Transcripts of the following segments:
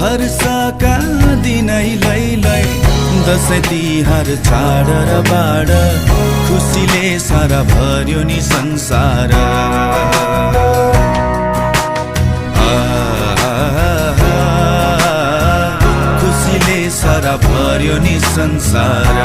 वर्षका दिनै लै दसैँ तिहार चाड र बाड खुसीले सारा भर्यो नि संसार। खुसीले सारा भर्यो नि संसार।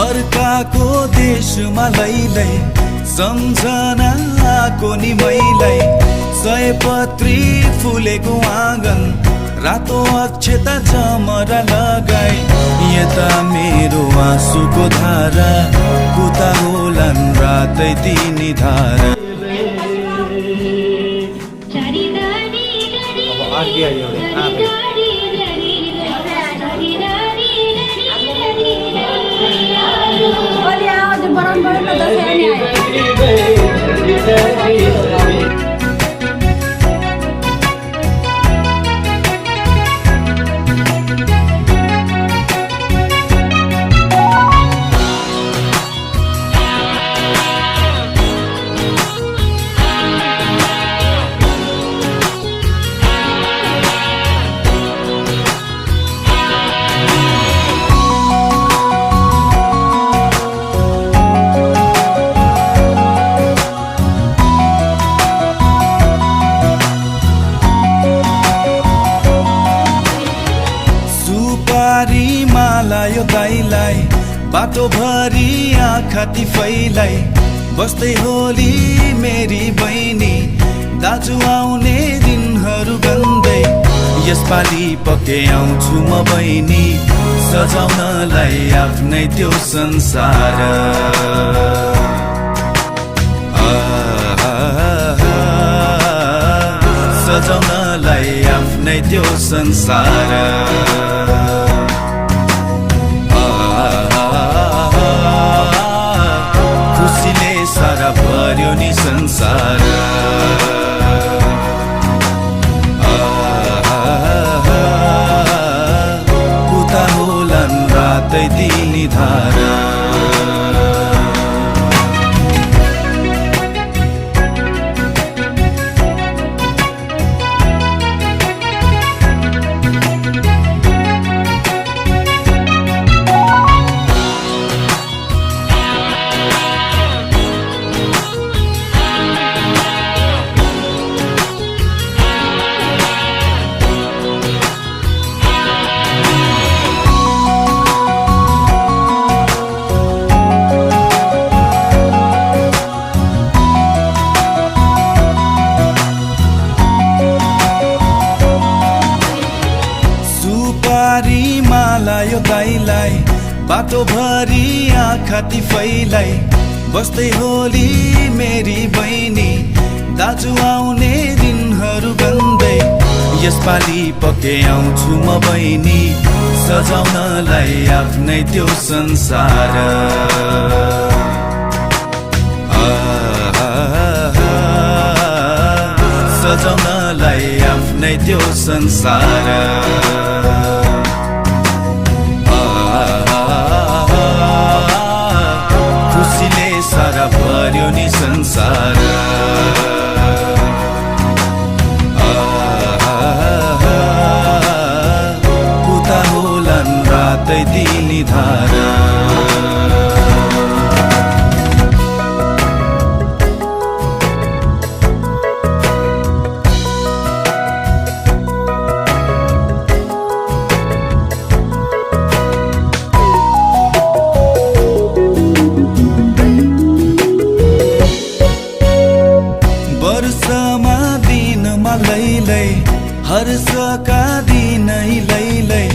अर्काको देशमा लैलै सम्झनाको नि मैलै सयपत्री फुलेको आँगन रातो अक्षता जमरा लगाई यता मेरो आँसुको धारा कुता होलान् रातै तिनी धारा। मालायो दाइलाई बाटो भरि आँखा तिफैलाई बस्दै होली मेरी बहिनी दाजु आउने दिनहरू गन्दै यसपालि पक्कै आउँछु म बहिनी सजाउनलाई आफ्नै त्यो संसार। सजाउनलाई आफ्नै त्यो संसार। सारा भर्यो नि संसार। उता होलान् रातै तिनी धारा। मालायो दाइलाई बाटो भरि आँखा तिफैलाई बस्दै होली मेरी बहिनी दाजु आउने दिनहरू गन्दै यसपालि पक्कै आउँछु म बहिनी सजाउनलाई आफ्नै त्यो संसार। सजाउनलाई आफ्नै त्यो संसार। खुसीले सारा भर्यो नि संसार। उता होलान् रातै तिनी धारा। दिनमा लैलै हर्षका दिनै लैलै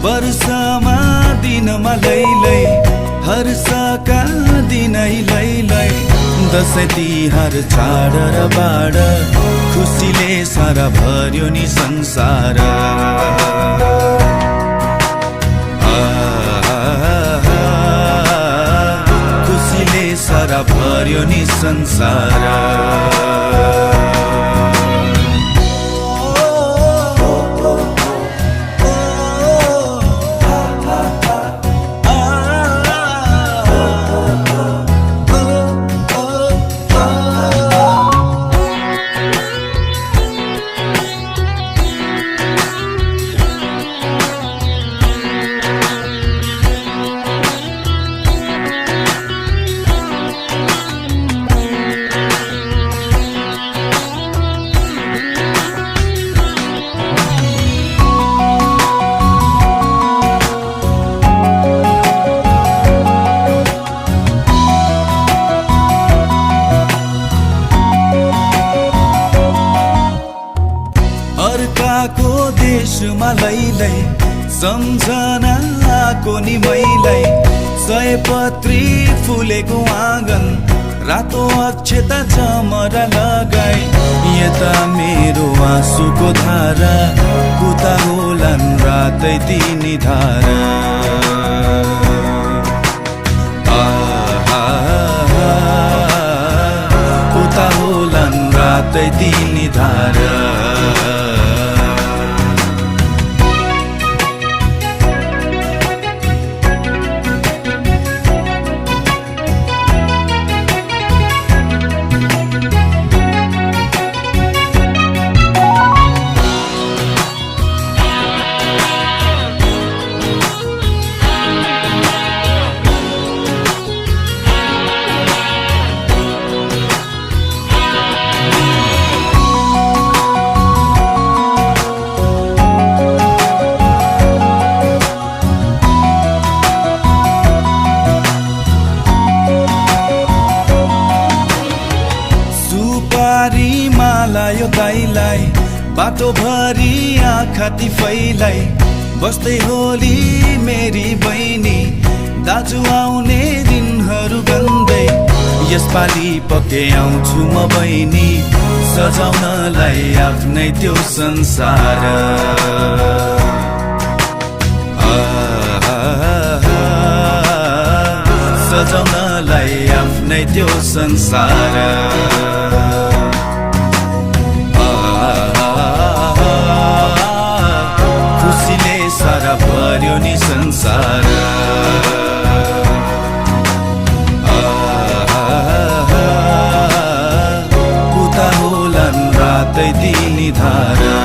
वर्षमा दिनमा लैलै हर्षका दिनै लैलै दसैँ तिहार चाड र बाड खुसीले सारा भर्यो नि संसार खुसीले सारा भर्यो नि संसार अर्काको देशमा लैलै सम्झनाको नि मैलै सयपत्री फुलेको आँगन रातो अक्षता चमरा लगाई यता मेरो आँसुको धारा उता होलान् रातै तिनी धारा उता होलान् रातै तिनी धारा मालायो दाइलाई बाटोभरि आँखा तिफैलाई बस्दै होली मेरी बहिनी दाजु आउने दिनहरू गन्दै यसपालि पक्कै आउँछु म बहिनी सजाउनलाई आफ्नै त्यो संसार सजाउनलाई आफ्नै त्यो संसार खुसीले सारा भर्यो नि संसार उता होलान् रातै तिनी धारा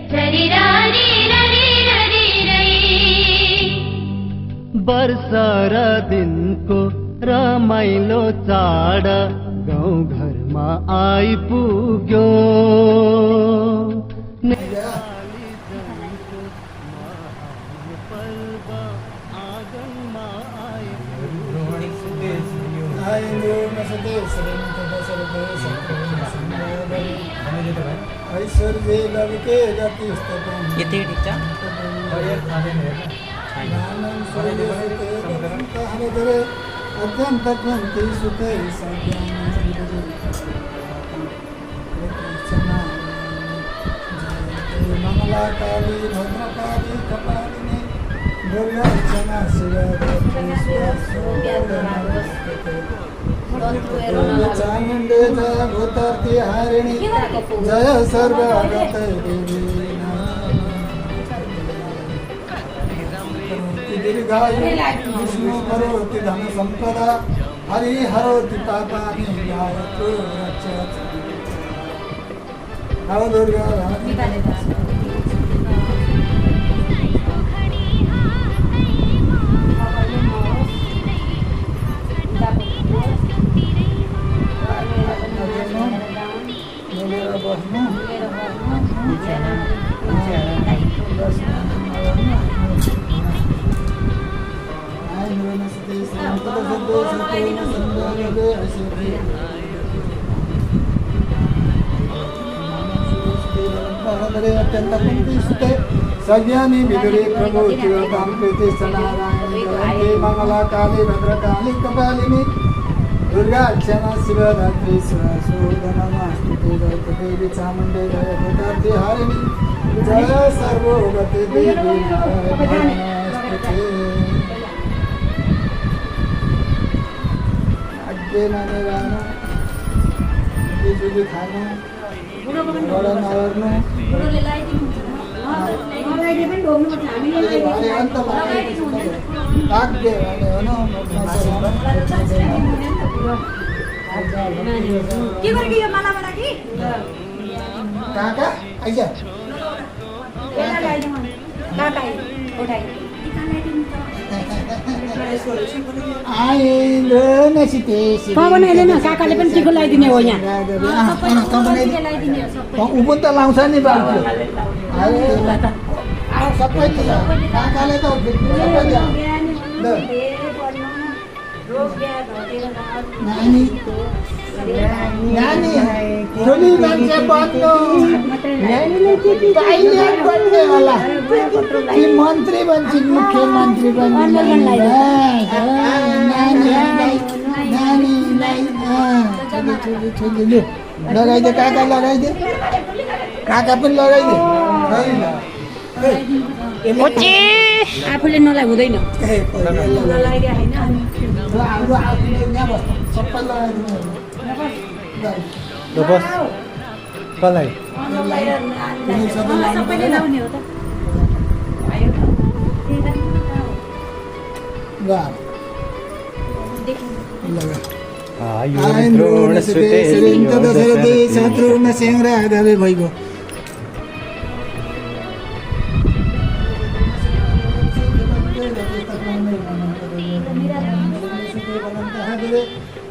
Sari वर्षा र दिनको रमाइलो चाड गाउँ घरमा आइपुग्यो। मंगला काली भद्रकाली कपालिनी दुर्गा क्षमा शिवा चामुंडे जय भूतार्ति हारिणी जय सर्वगते देवी दीर्घायु विष्णु करोति धन संपदा हरि हरोति पापानि यावतो रक्षति नव दुर्गा अत्यंत कुंतीस्ते सज्ञानी विदुरे प्रभु चिरतां प्रीति सनारायणी जयन्ती मंगला काली भद्रकाली कपालिनी दुर्गा क्षमा शिवधात्री नमस्ते देवी चामुंडे जय भूतार्ति हारिणी जय सर्वोगते देवी नमस्ते आज्ञे नाने रानो जुली खानो बड़ा नवरनो काकाले पनि टिको लगाइदिने हो यहाँ उपन त लाउँछ नि बाबु सबै काकाले त नानी नानी छोरी मान्छे बन्नु पाइले बन्ने होला कि मन्त्री बन्छन् मुख्यमन्त्री बन्ने नानीलाई छोरी लगाइदे काका लगाइदे काका पनि लगाइदे आफूले नलाई हुँदैन भइगयो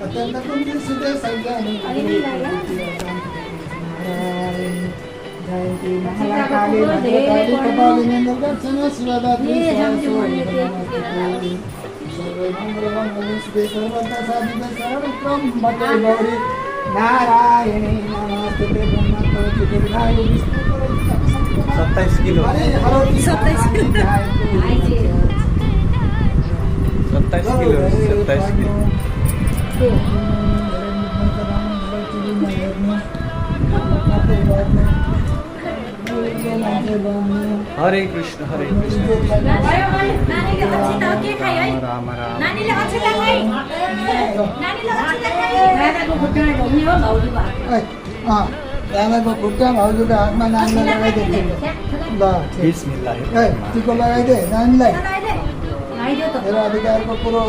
अत्यंत कुंतीस्ते सज्ञानी जयंती मंगला काली भद्रकाली कपालिनी दुर्गा क्षमा शिवधात्री सर्वमंगलमंगले सर्वदा साधिके शरणं भटे गौरी नारायणी नमस्ते ब्रह्मकवची दुर्गायु विष्णु 27 किलो 27 किलो हरे कृष्ण राम राम को खुट्टा भाउजूको हातमा नानीलाई लगाइदिए ल टिको लगाइदे नानीलाई मेरो अधिकारको कुरो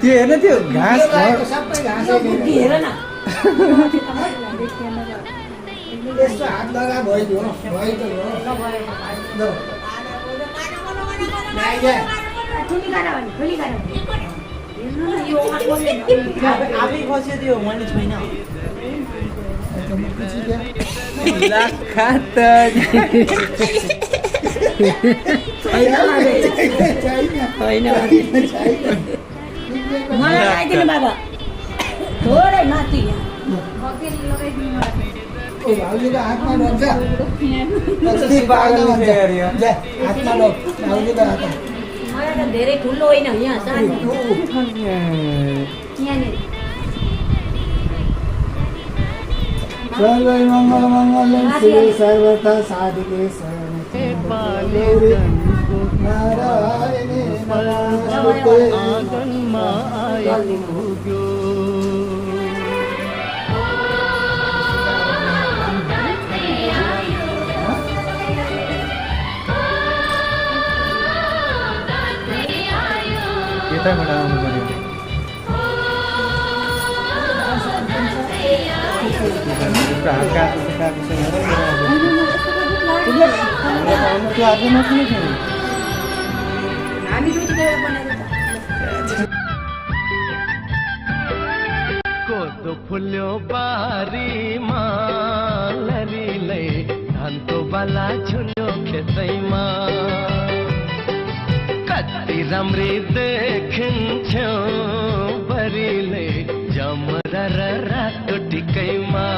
त्यो हेर्न त्यो घाँस लगाएको सबै घाँसै बुद्धि हेर न यस्तो हात लगा भइदियो भइदियो ल नाइजा आफै बस्यो त्यो मैले छैन मलाई लगाइदिनु बाबा थोरै माथि भाउजूको हातमा लग्छ हातमा लग भाउजूको हातमा मलाई त धेरै ठुलो होइन यहाँ सानो यहाँनिर सर्वै मङ्गल मङ्गलम शिवे सर्वथा साधिके पाले नारायणे आँगनमा आइपुग्यो यताबाट आउनु पर्यो हात काट्नु काट्नु छैन त्यो हातले नसुने छैन हामी दुई गएर बनाएर कोदो फुल्यो बारीमा लरीलै धानको बाला झुल्यो खेतैमा कति राम्री देखिन्थ्यो बरीले जमरा र रातो टिकैमा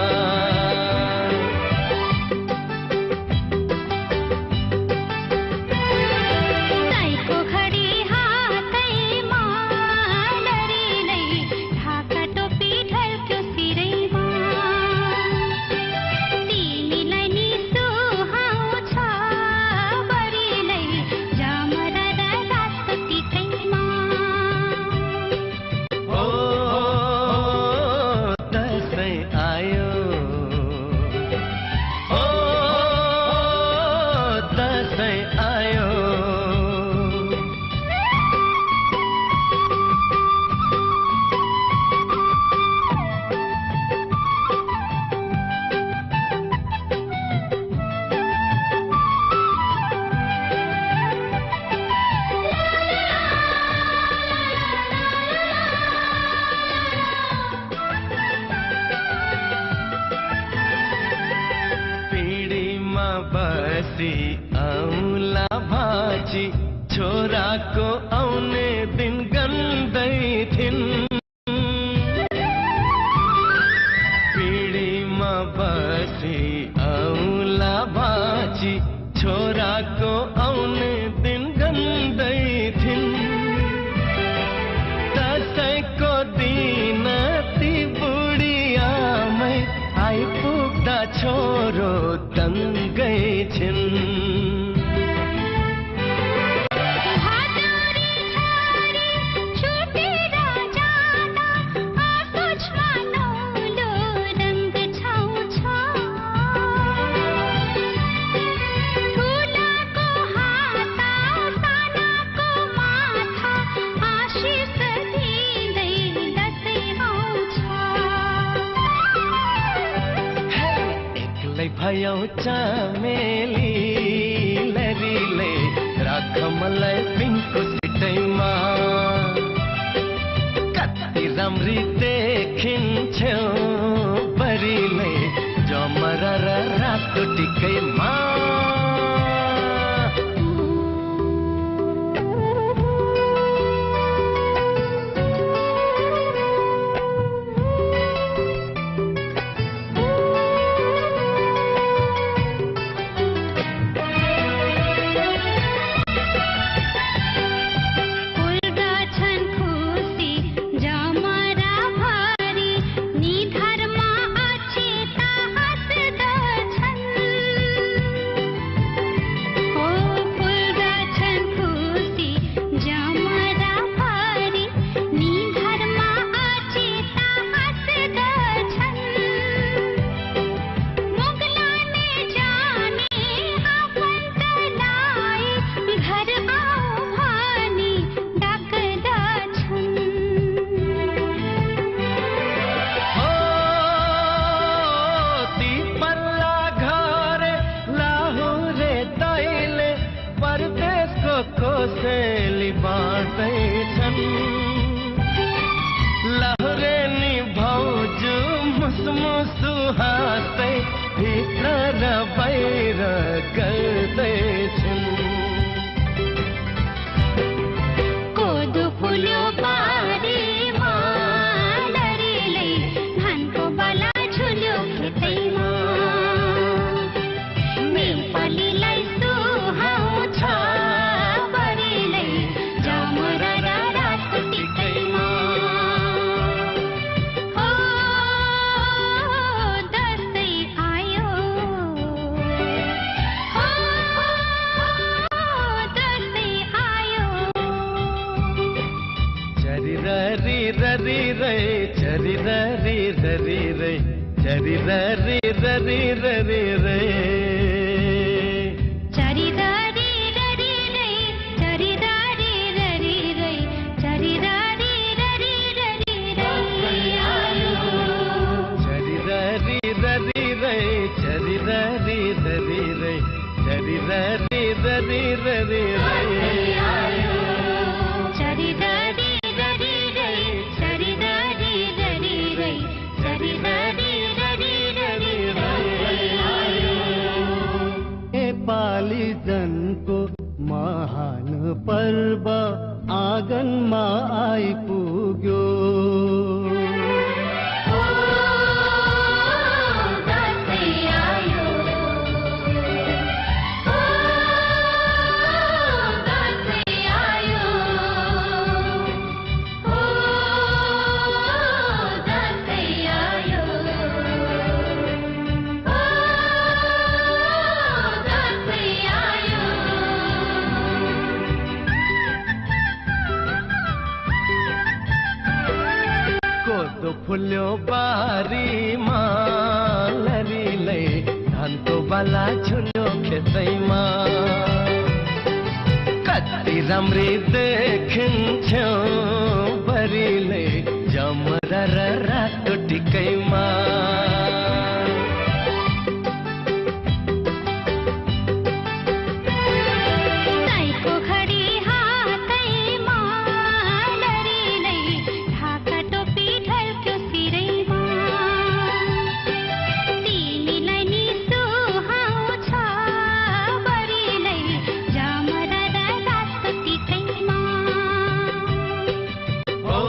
बसी औला भाजी छोराको आउने दिन गन्दै थिइन् पिँढीमा बसी औला भाजी छोराको आउने दिन गन्दै थिइन् दसैँको दिन ती बुढी आमै आइपुग्दा छोरो दङ्गै छिन् भयो चमेली लरीले राख मलाई पिङको सिटैमा कति राम्री देखिन्थ्यो बरीले जमरा र रातो टिकैमा सेली बाँड्दैछन् लहरेनी भाउजू मुसमुसु हाँस्दै भित्र र बाहिर गर्दैछन् कोदो फुल्यो बारीमा लरीले धानको बला झुल्यो खेतैमा नेपालीलाई सुहाउँछ बरीले जमरा र रातको टिकैमा हो दसैँ आयो हो दसैँ आयो चरी ररी ररी रे चरी ररी ररी रे चरी ररी ररी ररी रे चरिदारी ररी रे चरिदारी ररी रे चरिदारी ररी ररी रे चरी ररी ररी रे चरी ररी ररी रे चरी ररी ररी ररी रे चरिदारी ररी रे चरिदारी ररी रे चरिदारी ररी ररी नेपाली जनको महान पर्व आँगनमा आइपुग्यो दसैँ आयो दसैँ आयो दसैँ आयो दसैँ आयो कोदो फुल्यो बारीमा लरीले धानको बाला झुल्यो खेतैमा कति राम्री देखिन्थ्यो बरीले जमरा र रातो टिकैमा साईको घडी हातैमा लरीले ढाका टोपी ढल्क्यो सिरैमा तिमीलाई नि सुहाउँछ बरीले जमरा र रातो टिकैमा ओ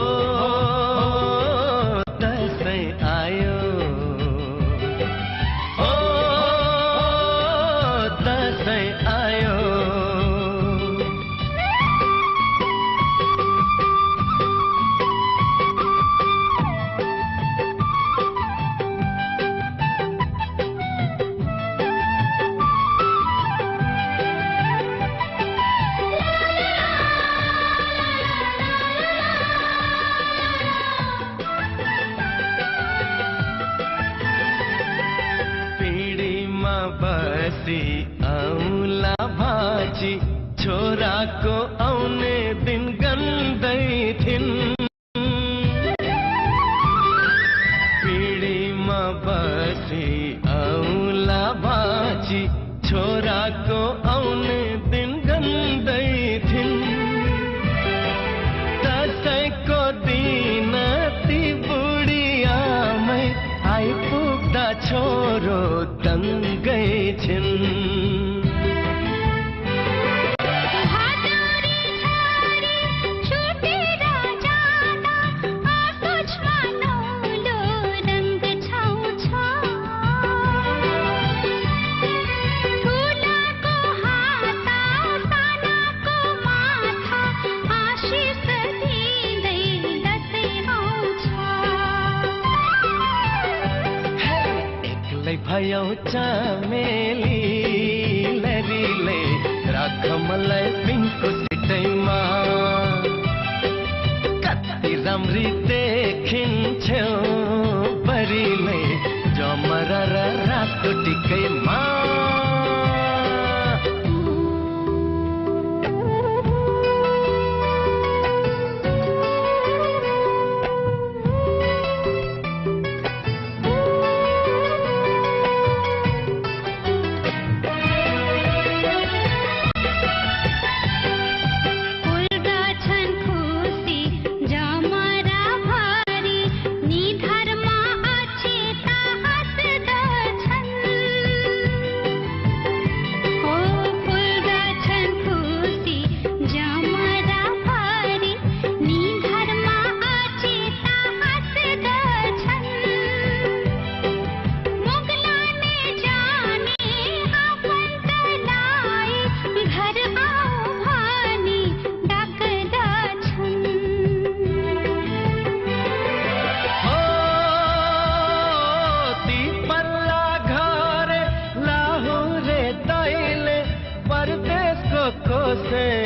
दसैँ आयो ओ दसैँ आयो पिँढीमा बसी औँला भाँची छोराको आउने दिन गन्दै थिइन् पिँढीमा बसी औँला भाँची छोराको आउने दिन गन्दै थिइन् दसैँको दिन ती बुढी आमै आइपुग्दा छोरो दङ्गै छिन् हजुरी छोरी छुटेर जाँदा आँसुमा नौलो रङ्ग छाउँछ ठुलाको हात सानाको माथा आशिष दिँदै दसैँ आउँछ एक्लै भयौ चमेली लरीले राख मलाई पिङको सिटैमा कति राम्री देखिन्थ्यो बरीले जमरा र रातो टिकैमा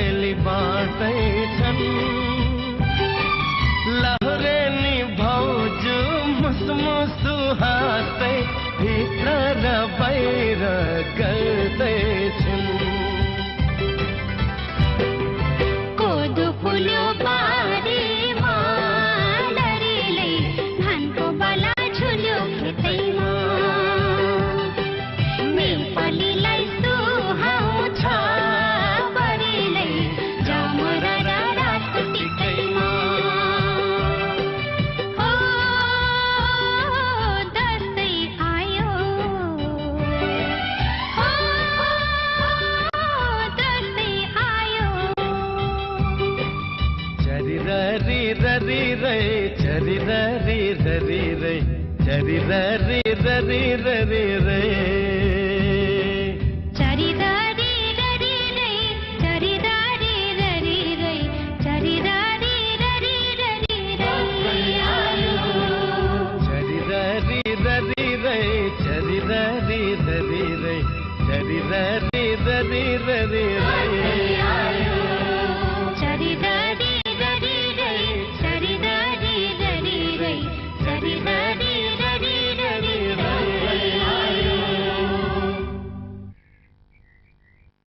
बेली बाँड्दैछन् लहरेनी भाउजू मुसमुसु हाँस्दै भित्र र बाहिर गर्दैछन् कोदो फुल्यो बारीमा लरीले धानको बला झुल्यो खेतैमा नेपालीलाई सुहाउँछ बरीले जमरा र रातको टिकैमा हो दसैँ आयो हो दसैँ आयो चरी ररी ररी रे चरी ररी ररी रे चरी ररी ररी ररी रे चरी दारी ररी रे चरी दारी ररी रे चरी दारी ररी ररी रे चरी ररी ररी रे चरी ररी ररी रे चरी ररी ररी ररी रे चरी दारी ररी रे चरी दारी ररी रे चरी